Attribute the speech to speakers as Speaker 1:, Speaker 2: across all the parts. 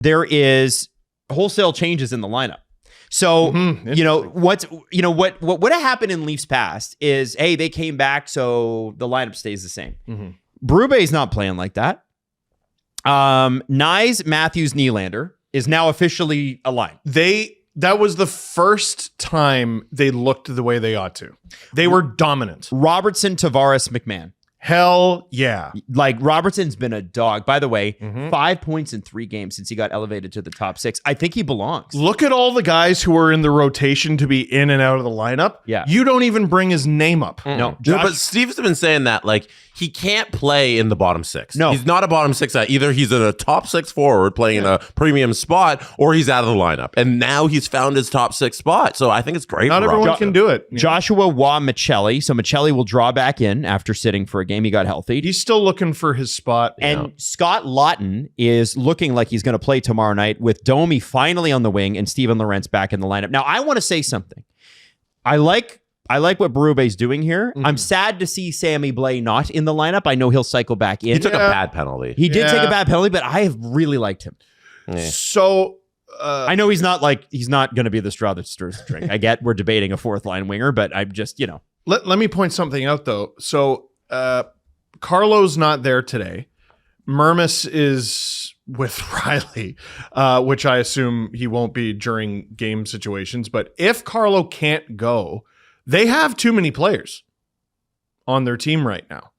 Speaker 1: there is wholesale changes in the lineup. So, what would have happened in Leafs past is, hey, they came back, so the lineup stays the same. Berube's not playing like that. Nyes, Matthews, Nylander is now officially aligned.
Speaker 2: That was the first time they looked the way they ought to. They were dominant.
Speaker 1: Robertson, Tavares, McMahon.
Speaker 2: Hell yeah.
Speaker 1: Like, Robertson's been a dog. By the way, 5 points in 3 games since he got elevated to the top 6. I think he belongs.
Speaker 2: Look at all the guys who are in the rotation to be in and out of the lineup.
Speaker 1: Yeah.
Speaker 2: You don't even bring his name up.
Speaker 1: No.
Speaker 3: No, but Steve's been saying that, like, he can't play in the bottom 6.
Speaker 1: No.
Speaker 3: He's not a bottom 6. Either he's in a top 6 forward playing in a premium spot, or he's out of the lineup. And now he's found his top 6 spot. So I think it's great.
Speaker 2: Not
Speaker 3: for
Speaker 2: everyone
Speaker 3: Rob.
Speaker 2: can do it.
Speaker 1: Joshua Waugh Michelli. So Michelli will draw back in after sitting for a game. He got healthy.
Speaker 2: He's still looking for his spot.
Speaker 1: And Scott Lawton is looking like he's going to play tomorrow night with Domi finally on the wing and Steven Lorentz back in the lineup. Now, I want to say something. I like what Berube's doing here. I'm sad to see Sammy Blais not in the lineup. I know he'll cycle back in.
Speaker 3: He took a bad penalty.
Speaker 1: He did take a bad penalty, but I have really liked him.
Speaker 2: So
Speaker 1: I know he's not going to be the straw that stirs the drink. I get we're debating a 4th line winger, but I'm just,
Speaker 2: Let me point something out, though. So Carlo's not there today. Mermis is with Riley, which I assume he won't be during game situations. But if Carlo can't go, they have too many players on their team right now.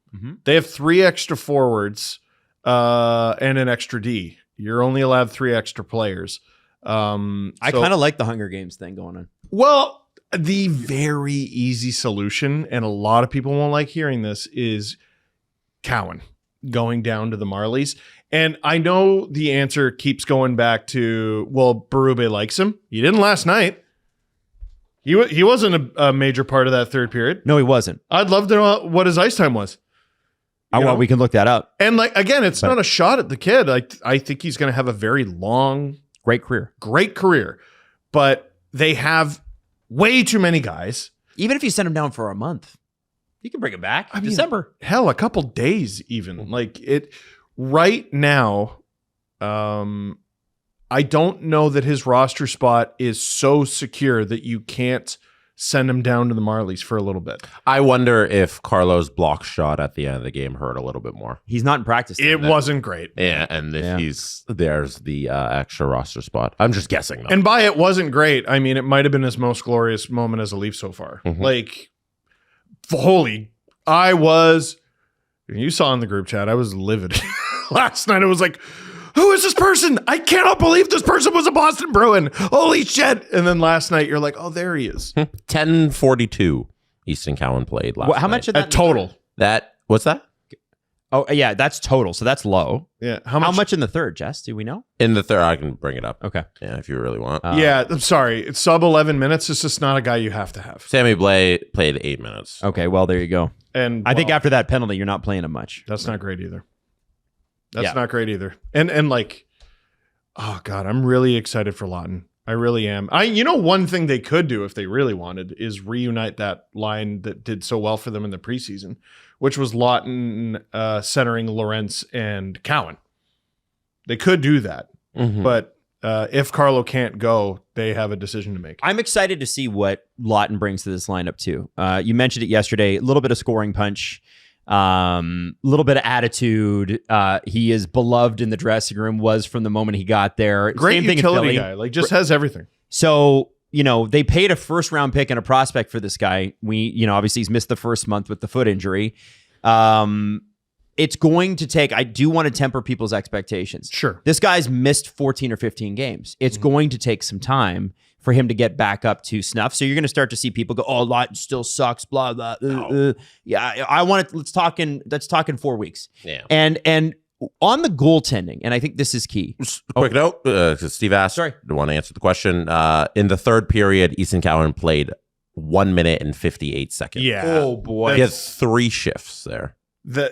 Speaker 2: They have 3 extra forwards and an extra D. You're only allowed 3 extra players.
Speaker 1: I kind of like the Hunger Games thing going on.
Speaker 2: Well, the very easy solution, and a lot of people won't like hearing this, is Cowan going down to the Marlies. And I know the answer keeps going back to, well, Berube likes him. He didn't last night. He wasn't a major part of that third period.
Speaker 1: No, he wasn't.
Speaker 2: I'd love to know what his ice time was.
Speaker 1: Well, we can look that up.
Speaker 2: And again, it's not a shot at the kid. I think he's going to have a very long,
Speaker 1: great career.
Speaker 2: But they have way too many guys.
Speaker 1: Even if you send him down for a month, you can bring him back. December.
Speaker 2: Hell, a couple days even. Right now, I don't know that his roster spot is so secure that you can't send him down to the Marlies for a little bit.
Speaker 3: I wonder if Carlo's block shot at the end of the game hurt a little bit more.
Speaker 1: He's not in practice.
Speaker 2: It wasn't great.
Speaker 3: Yeah, and if there's the extra roster spot. I'm just guessing, though.
Speaker 2: And by it wasn't great, I mean, it might have been his most glorious moment as a Leaf so far. You saw in the group chat, I was livid. Last night, I was like, who is this person? I cannot believe this person was a Boston Bruin. Holy shit. And then last night, you're like, oh, there he is.
Speaker 3: 10:42 Easton Cowan played last night.
Speaker 1: How much of that?
Speaker 2: Total.
Speaker 3: What's that?
Speaker 1: Oh, yeah, that's total. So that's low.
Speaker 2: Yeah.
Speaker 1: How much in the third, Jess? Do we know?
Speaker 3: In the third, I can bring it up.
Speaker 1: Okay.
Speaker 3: Yeah, if you really want.
Speaker 2: Yeah, I'm sorry. It's sub 11 minutes. It's just not a guy you have to have.
Speaker 3: Sammy Blais played 8 minutes.
Speaker 1: Okay, well, there you go.
Speaker 2: And
Speaker 1: I think after that penalty, you're not playing him much.
Speaker 2: That's not great either. Not great either. And oh God, I'm really excited for Lawton. I really am. One thing they could do if they really wanted is reunite that line that did so well for them in the preseason, which was Lawton centering Lorentz and Cowan. They could do that, but if Carlo can't go, they have a decision to make.
Speaker 1: I'm excited to see what Lawton brings to this lineup too. You mentioned it yesterday, a little bit of scoring punch. Little bit of attitude. He is beloved in the dressing room, was from the moment he got there.
Speaker 2: Great
Speaker 1: Same thing
Speaker 2: utility
Speaker 1: in Philly.
Speaker 2: guy, just has everything.
Speaker 1: So, they paid a 1st round pick and a prospect for this guy. Obviously he's missed the first month with the foot injury. It's going to take, I do want to temper people's expectations.
Speaker 2: Sure.
Speaker 1: This guy's missed 14 or 15 games. It's going to take some time for him to get back up to snuff. So you're going to start to see people go, oh, Lawton still sucks, blah, blah. Yeah, I want to, let's talk in 4 weeks.
Speaker 3: Yeah.
Speaker 1: And on the goaltending, and I think this is key.
Speaker 3: Quick note, because Steve asked, I want to answer the question. In the third period, Easton Cowan played 1 minute and 58 seconds.
Speaker 2: Yeah.
Speaker 1: Oh, boy.
Speaker 3: He had 3 shifts there.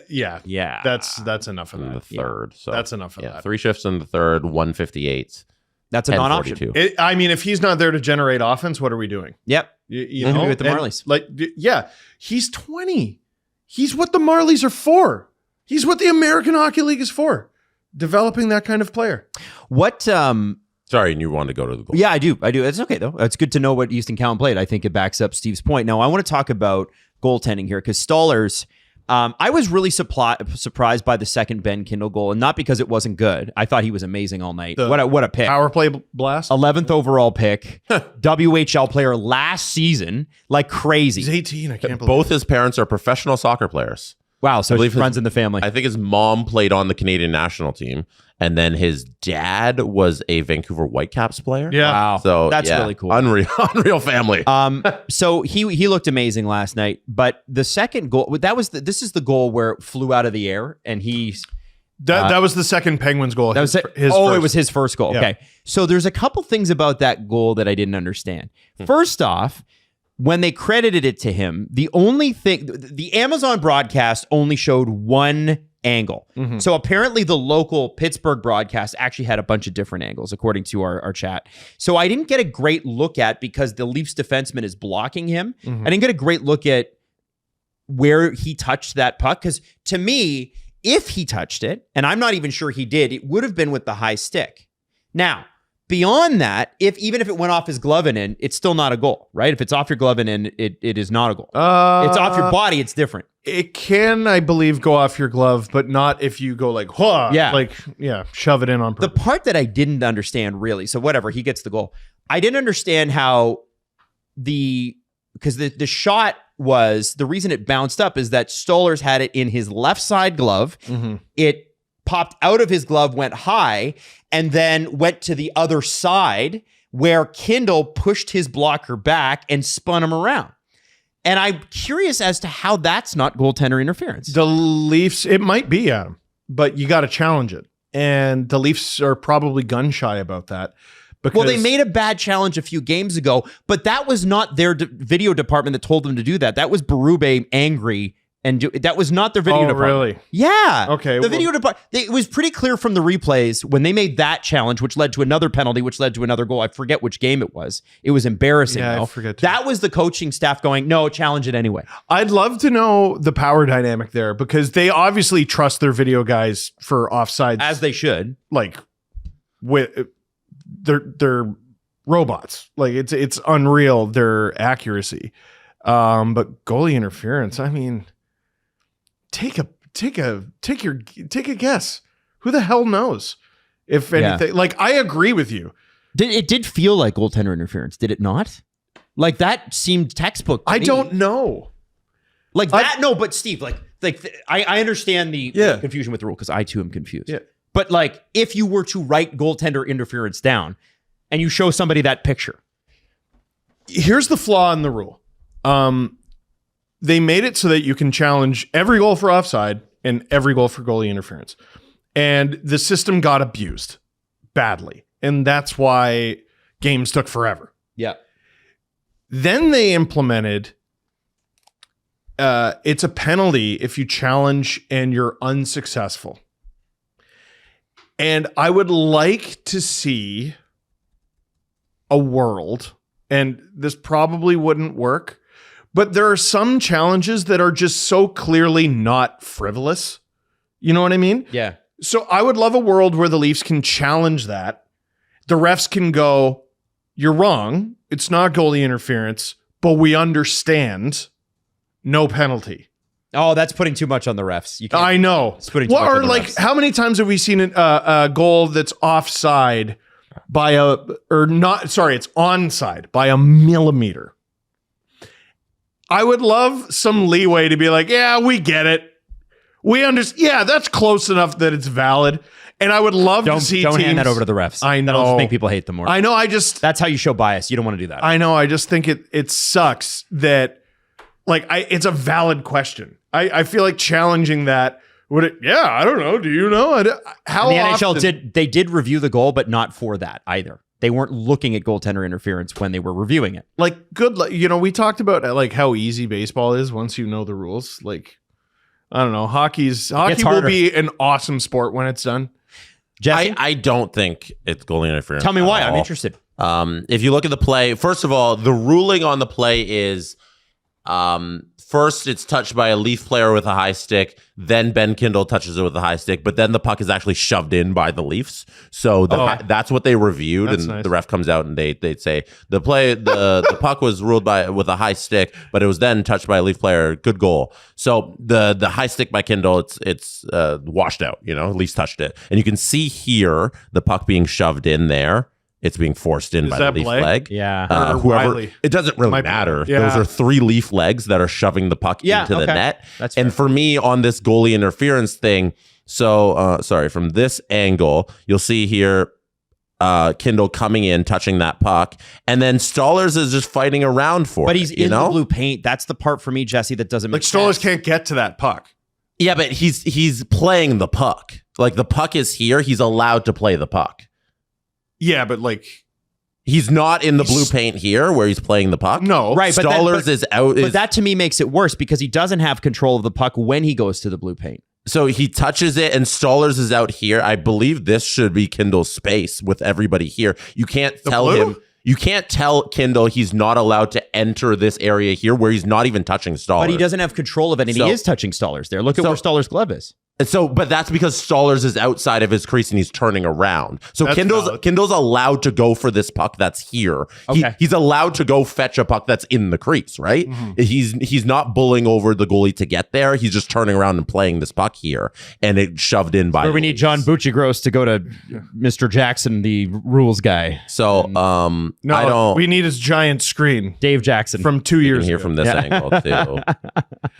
Speaker 1: Yeah.
Speaker 2: That's enough of
Speaker 3: In
Speaker 2: that.
Speaker 3: the third. So
Speaker 2: That's enough of that.
Speaker 3: 3 shifts in the third, 158.
Speaker 1: That's a non-option.
Speaker 2: If he's not there to generate offense, what are we doing?
Speaker 1: Yep.
Speaker 2: You know,
Speaker 1: with the Marlies.
Speaker 2: He's 20. He's what the Marlies are for. He's what the American Hockey League is for. developing that kind of player.
Speaker 1: What?
Speaker 3: Sorry, and you wanted to go to the goal.
Speaker 1: Yeah, I do. It's okay though. It's good to know what Easton Cowan played. I think it backs up Steve's point. Now I want to talk about goaltending here because Stolarz. I was really surprised by the second Ben Kindle goal, and not because it wasn't good. I thought he was amazing all night. What a pick!
Speaker 2: Power play blast.
Speaker 1: 11th overall pick, WHL player last season, like crazy.
Speaker 2: He's 18. I can't believe
Speaker 3: Both his parents are professional soccer players.
Speaker 1: Wow, so it runs in the family.
Speaker 3: I think his mom played on the Canadian national team, and then his dad was a Vancouver Whitecaps player.
Speaker 2: Yeah.
Speaker 1: Wow.
Speaker 3: So
Speaker 1: that's really cool.
Speaker 3: Unreal family.
Speaker 1: So he looked amazing last night, but the second goal, this is the goal where it flew out of the air, and
Speaker 2: that was the second Penguins goal.
Speaker 1: That was
Speaker 2: his
Speaker 1: it
Speaker 2: first.
Speaker 1: was his first goal.
Speaker 2: Yeah.
Speaker 1: Okay. So there's a couple things about that goal that I didn't understand. First off, when they credited it to him, the Amazon broadcast only showed one angle.
Speaker 2: Mm-hmm.
Speaker 1: So apparently the local Pittsburgh broadcast actually had a bunch of different angles, according to our chat. So I didn't get a great look at, because the Leafs defenseman is blocking him.
Speaker 2: Mm-hmm.
Speaker 1: I didn't get a great look at where he touched that puck, because to me, if he touched it, and I'm not even sure he did, it would have been with the high stick. Now, beyond that, even if it went off his glove and in, it's still not a goal, right? If it's off your glove and in, it is not a goal. It's off your body, it's different.
Speaker 2: It can, I believe, go off your glove, but not if you go like, whoa, shove it in on purpose.
Speaker 1: The part that I didn't understand really, so whatever, he gets the goal. I didn't understand how because the shot was, the reason it bounced up is that Stolarz had it in his left side glove.
Speaker 2: Mm-hmm.
Speaker 1: It popped out of his glove, went high, and then went to the other side where Kindle pushed his blocker back and spun him around. And I'm curious as to how that's not goaltender interference.
Speaker 2: The Leafs, it might be, Adam, but you got to challenge it. And the Leafs are probably gun shy about that. Because
Speaker 1: they made a bad challenge a few games ago, but that was not their video department that told them to do that. That was Berube angry. And that was not their video department.
Speaker 2: Really?
Speaker 1: Yeah.
Speaker 2: Okay.
Speaker 1: The video department, it was pretty clear from the replays when they made that challenge, which led to another penalty, which led to another goal. I forget which game it was. It was embarrassing, though.
Speaker 2: I forget too.
Speaker 1: That was the coaching staff going, no, challenge it anyway.
Speaker 2: I'd love to know the power dynamic there, because they obviously trust their video guys for offsides.
Speaker 1: As they should.
Speaker 2: Like, with they're robots. Like, it's unreal, their accuracy. But goalie interference, I mean, take a guess. Who the hell knows? If anything, like, I agree with you.
Speaker 1: It did feel like goaltender interference, did it not? Like, that seemed textbook to
Speaker 2: I
Speaker 1: me.
Speaker 2: don't know.
Speaker 1: Like that, no, but Steve, I understand the confusion with the rule, because I too am confused.
Speaker 2: Yeah.
Speaker 1: But like, if you were to write goaltender interference down and you show somebody that picture.
Speaker 2: Here's the flaw in the rule. They made it so that you can challenge every goal for offside and every goal for goalie interference. And the system got abused badly. And that's why games took forever.
Speaker 1: Yeah.
Speaker 2: Then they implemented, it's a penalty if you challenge and you're unsuccessful. And I would like to see a world, and this probably wouldn't work, but there are some challenges that are just so clearly not frivolous. You know what I mean?
Speaker 1: Yeah.
Speaker 2: So I would love a world where the Leafs can challenge that. The refs can go, you're wrong. It's not goalie interference, but we understand. No penalty.
Speaker 1: Oh, that's putting too much on the refs. You can't,
Speaker 2: I know.
Speaker 1: It's putting too much on the refs.
Speaker 2: How many times have we seen a goal that's offside by it's onside by a millimeter? I would love some leeway to be like, yeah, we get it. We understand. Yeah, that's close enough that it's valid. And I would love to see
Speaker 1: Don't
Speaker 2: teams.
Speaker 1: hand that over to the refs.
Speaker 2: I know.
Speaker 1: That'll just make people hate them more.
Speaker 2: I know.
Speaker 1: That's how you show bias. You don't want to do that.
Speaker 2: I know. I just think it sucks that, it's a valid question. I feel like challenging that would it? Yeah, I don't know. Do you know? How
Speaker 1: and the
Speaker 2: often?
Speaker 1: NHL did review the goal, but not for that either. They weren't looking at goaltender interference when they were reviewing it.
Speaker 2: We talked about how easy baseball is once you know the rules. I don't know. Hockey will be an awesome sport when it's done.
Speaker 1: Jesse?
Speaker 3: I don't think it's goalie interference.
Speaker 1: Tell me why. I'm interested.
Speaker 3: If you look at the play, first of all, the ruling on the play is First, it's touched by a Leaf player with a high stick. Then Ben Kindle touches it with a high stick. But then the puck is actually shoved in by the Leafs. So that's what they reviewed.
Speaker 2: That's
Speaker 3: and
Speaker 2: nice.
Speaker 3: the ref comes out and they'd say the puck was ruled with a high stick, but it was then touched by a Leaf player. Good goal. So the high stick by Kindle, it's washed out. Leafs touched it, and you can see here the puck being shoved in there. It's being forced in by the Leaf
Speaker 2: Blake?
Speaker 3: leg.
Speaker 1: Yeah.
Speaker 3: Whoever,
Speaker 2: Riley.
Speaker 3: it doesn't really
Speaker 2: Might be.
Speaker 3: matter.
Speaker 2: Yeah.
Speaker 3: Those are 3 Leaf legs that are shoving the puck into the net.
Speaker 1: That's
Speaker 3: and
Speaker 1: fair.
Speaker 3: for me, on this goalie interference thing, from this angle, you'll see here Kindle coming in, touching that puck, and then Stollers is just fighting around for
Speaker 1: But
Speaker 3: it.
Speaker 1: he's in the blue paint. That's the part for me, Jesse, that doesn't make
Speaker 2: Stollers
Speaker 1: sense.
Speaker 2: can't get to that puck.
Speaker 3: Yeah, but he's playing the puck. Like the puck is here. He's allowed to play the puck.
Speaker 2: Yeah, but
Speaker 3: He's not in the blue paint here where he's playing the puck.
Speaker 2: no.
Speaker 1: Right, but
Speaker 3: Stollers is out.
Speaker 1: But that to me makes it worse because he doesn't have control of the puck when he goes to the blue paint.
Speaker 3: So he touches it and Stollers is out here. I believe this should be Kindle's space with everybody here. You can't tell
Speaker 2: blue?
Speaker 3: him. You can't tell Kindle he's not allowed to enter this area here where he's not even touching Stollers.
Speaker 1: But he doesn't have control of it, and he is touching Stollers there. Look at where Stollers' glove is.
Speaker 3: But that's because Stollers is outside of his crease and he's turning around. So
Speaker 2: That's valid.
Speaker 3: Kindle's allowed to go for this puck that's here.
Speaker 1: Okay.
Speaker 3: He's allowed to go fetch a puck that's in the crease, right?
Speaker 2: Mm-hmm.
Speaker 3: He's not bullying over the goalie to get there. He's just turning around and playing this puck here, and it shoved in by.
Speaker 1: Where we need John Buccigross to go to Mr. Jackson, the rules guy.
Speaker 3: So
Speaker 2: No,
Speaker 3: I don't.
Speaker 2: we need his giant screen
Speaker 1: Dave Jackson.
Speaker 2: from 2 years
Speaker 3: hear
Speaker 2: ago.
Speaker 3: from this angle too.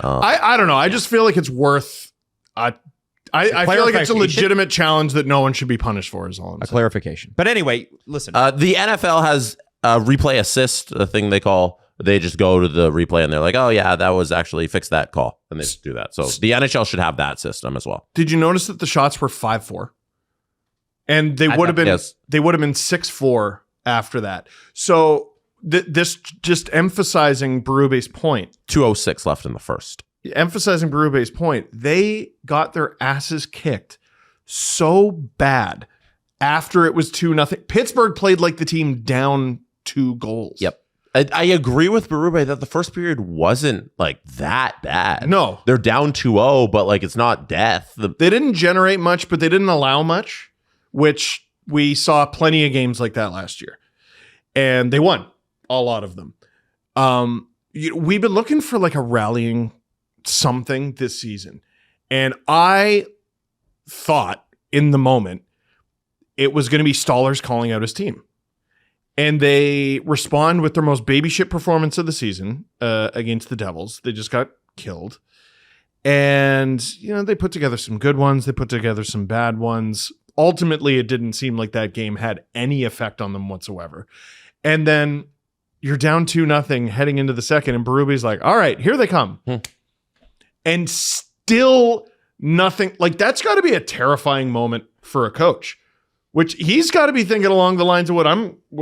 Speaker 2: I don't know. I just feel like it's worth. I feel like it's a
Speaker 1: clarification.
Speaker 2: legitimate challenge that no one should be punished for. Is all I'm
Speaker 1: a
Speaker 2: saying.
Speaker 1: clarification. But anyway, listen.
Speaker 3: The NFL has a replay assist, a thing they call. They just go to the replay and they're like, "Oh yeah, that was actually fix that call," and they just do that. So the NHL should have that system as well.
Speaker 2: Did you notice that the shots were 5-4, and they would have been
Speaker 3: Yes.
Speaker 2: 6-4 after that. So this just emphasizing Berube's point.
Speaker 3: 2:06 left in the first.
Speaker 2: Emphasizing Berube's point, they got their asses kicked so bad after it was 2-0. Pittsburgh played like the team down 2 goals.
Speaker 3: Yep. I agree with Berube that the first period wasn't like that bad.
Speaker 2: No.
Speaker 3: They're down 2-0, but like it's not death.
Speaker 2: They didn't generate much, but they didn't allow much, which we saw plenty of games like that last year. And they won a lot of them. We've been looking for like a rallying something this season. And I thought in the moment it was going to be Stollers calling out his team. And they respond with their most baby shit performance of the season against the Devils. They just got killed. And, they put together some good ones. They put together some bad ones. Ultimately, it didn't seem like that game had any effect on them whatsoever. And then you're down 2-0 heading into the second. And Berube's like, all right, here they come. And still nothing. Like, that's got to be a terrifying moment for a coach. Which he's got to be thinking along the lines of what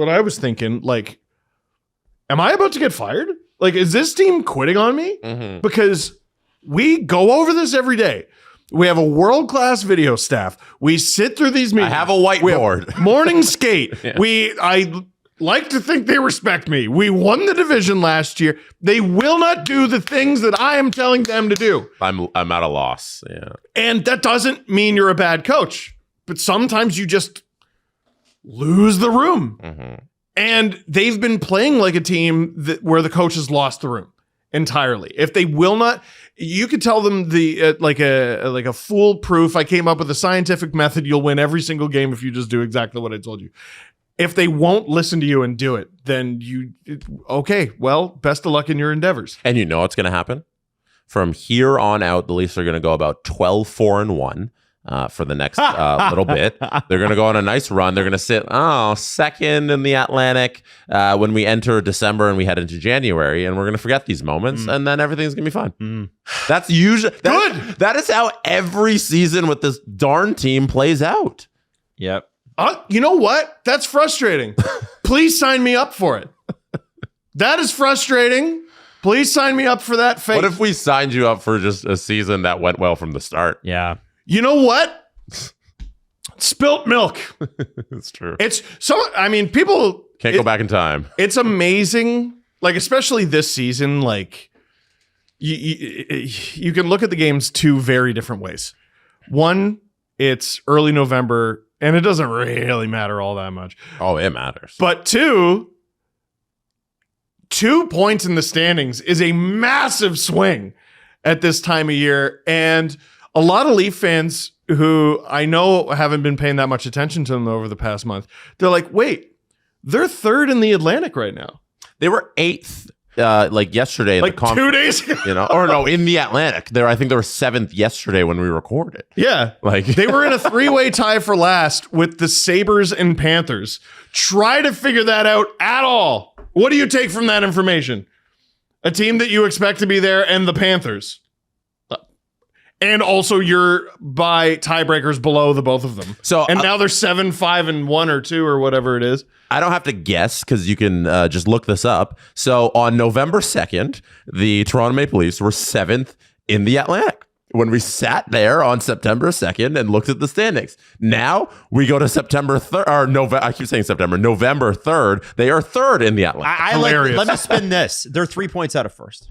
Speaker 2: I was thinking. Like, am I about to get fired? Like, is this team quitting on me?
Speaker 3: Mm-hmm.
Speaker 2: Because we go over this every day. We have a world-class video staff. We sit through these meetings.
Speaker 3: I have a whiteboard.
Speaker 2: Morning skate.
Speaker 3: Yeah.
Speaker 2: I like to think they respect me. We won the division last year. They will not do the things that I am telling them to do.
Speaker 3: I'm at a loss. Yeah.
Speaker 2: And that doesn't mean you're a bad coach. But sometimes you just lose the room.
Speaker 3: Mm-hmm.
Speaker 2: And they've been playing like a team where the coach has lost the room entirely. If they will not, you could tell them like a foolproof, I came up with a scientific method, you'll win every single game if you just do exactly what I told you. If they won't listen to you and do it, then okay, well, best of luck in your endeavors.
Speaker 3: And you know what's going to happen? From here on out, the Leafs are going to go about 12-4-1. For the next little bit. They're going to go on a nice run. They're going to sit second in the Atlantic when we enter December and we head into January, and we're going to forget these moments, and then everything's going to be fine. That's usually
Speaker 2: Good.
Speaker 3: That is how every season with this darn team plays out.
Speaker 1: Yep.
Speaker 2: You know what? That's frustrating. Please sign me up for it. That is frustrating. Please sign me up for that fate.
Speaker 3: What if we signed you up for just a season that went well from the start?
Speaker 1: Yeah.
Speaker 2: You know what? Spilt milk.
Speaker 3: It's true.
Speaker 2: It's so, people
Speaker 3: Can't go back in time.
Speaker 2: It's amazing. Like, especially this season, like you can look at the games two very different ways. One, it's early November, and it doesn't really matter all that much.
Speaker 3: Oh, it matters.
Speaker 2: But 2 points in the standings is a massive swing at this time of year. And a lot of Leaf fans who I know haven't been paying that much attention to them over the past month, they're like, wait, they're third in the Atlantic right now.
Speaker 3: They were 8th. Yesterday,
Speaker 2: Like 2 days ago.
Speaker 3: or no, in the Atlantic. I think they were 7th yesterday when we recorded.
Speaker 2: Yeah.
Speaker 3: Like
Speaker 2: They were in a 3-way tie for last with the Sabres and Panthers. Try to figure that out at all. What do you take from that information? A team that you expect to be there and the Panthers. And also you're by tiebreakers below the both of them.
Speaker 3: So
Speaker 2: and now they're 7, 5, and 1 or 2 or whatever it is.
Speaker 3: I don't have to guess because you can just look this up. So on November 2nd, the Toronto Maple Leafs were 7th in the Atlantic when we sat there on September 2nd and looked at the standings. Now we go to September 3rd, or November. I keep saying September, November 3rd. They are 3rd in the Atlantic.
Speaker 1: Let me spin this. They're 3 points out of first.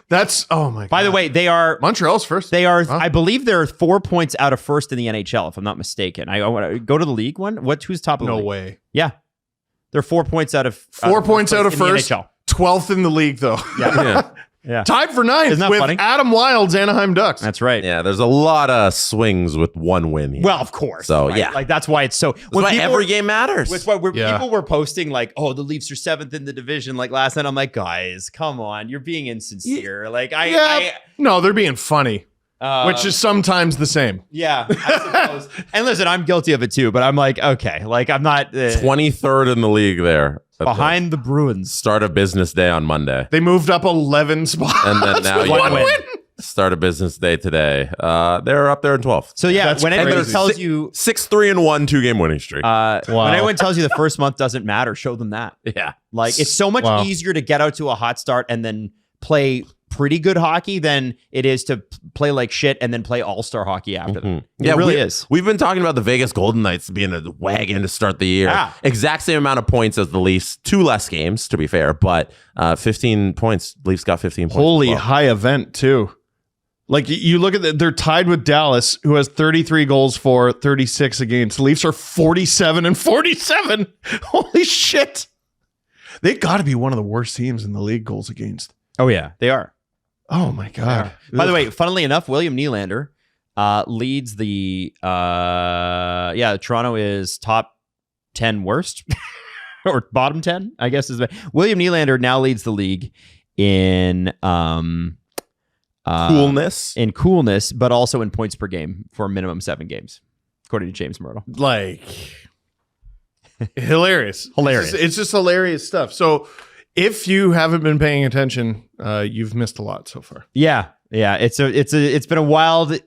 Speaker 2: That's, oh my God.
Speaker 1: By the way, they are
Speaker 2: Montreal's first.
Speaker 1: They are, I believe they're 4 points out of first in the NHL, if I'm not mistaken. I want to go to the league one. Who's top of the league?
Speaker 2: No way.
Speaker 1: Yeah. They're 4 points out of
Speaker 2: 4 points out of first. 12th in the league, though.
Speaker 1: Yeah. Yeah.
Speaker 2: Tied for 9th
Speaker 1: Isn't that
Speaker 2: with
Speaker 1: funny?
Speaker 2: Adam Wylde's Anaheim Ducks.
Speaker 1: That's right.
Speaker 3: Yeah, there's a lot of swings with one win here.
Speaker 1: Well, of course.
Speaker 3: So,
Speaker 1: right?
Speaker 3: yeah.
Speaker 1: Like, that's why it's so.
Speaker 3: That's why every game matters.
Speaker 1: That's why
Speaker 2: Yeah.
Speaker 1: people were posting, like, oh, the Leafs are 7th in the division. Like last night, I'm like, guys, come on. You're being insincere. Like,
Speaker 2: No, they're being funny, which is sometimes the same.
Speaker 1: Yeah, I suppose. And listen, I'm guilty of it too, but I'm like, okay. Like, I'm not
Speaker 3: 23rd in the league there. At
Speaker 1: behind the Bruins.
Speaker 3: start of business day on Monday.
Speaker 2: They moved up 11 spots.
Speaker 3: And then now you
Speaker 2: one
Speaker 1: win.
Speaker 2: win.
Speaker 3: start of business day today. They're up there in 12th.
Speaker 1: So yeah,
Speaker 2: That's
Speaker 1: when anyone
Speaker 2: crazy.
Speaker 1: tells you
Speaker 3: 6-3-1 2-game winning streak.
Speaker 1: when anyone tells you the first month doesn't matter, show them that.
Speaker 3: yeah.
Speaker 1: Like, it's so much
Speaker 2: Wow.
Speaker 1: easier to get out to a hot start and then play pretty good hockey than it is to play like shit and then play all-star hockey after that. It really is.
Speaker 3: We've been talking about the Vegas Golden Knights being a wagon to start the year.
Speaker 1: Yeah.
Speaker 3: Exact same amount of points as the Leafs. 2 less games, to be fair, but 15 points. Leafs got 15 points.
Speaker 2: Holy
Speaker 3: as well.
Speaker 2: high event, too. Like, you look at they're tied with Dallas, who has 33 goals for, 36 against. The Leafs are 47 and 47. Holy shit. They got to be one of the worst teams in the league goals against.
Speaker 1: Oh yeah, they are.
Speaker 2: Oh, my God.
Speaker 1: By the way, funnily enough, William Nylander leads the Toronto is top 10 worst or bottom 10, I guess is William Nylander now leads the league in coolness, but also in points per game for a minimum 7 games, according to James Myrtle.
Speaker 2: Like, hilarious.
Speaker 1: Hilarious.
Speaker 2: It's just hilarious stuff. So if you haven't been paying attention, you've missed a lot so far.
Speaker 1: Yeah. It's been a wild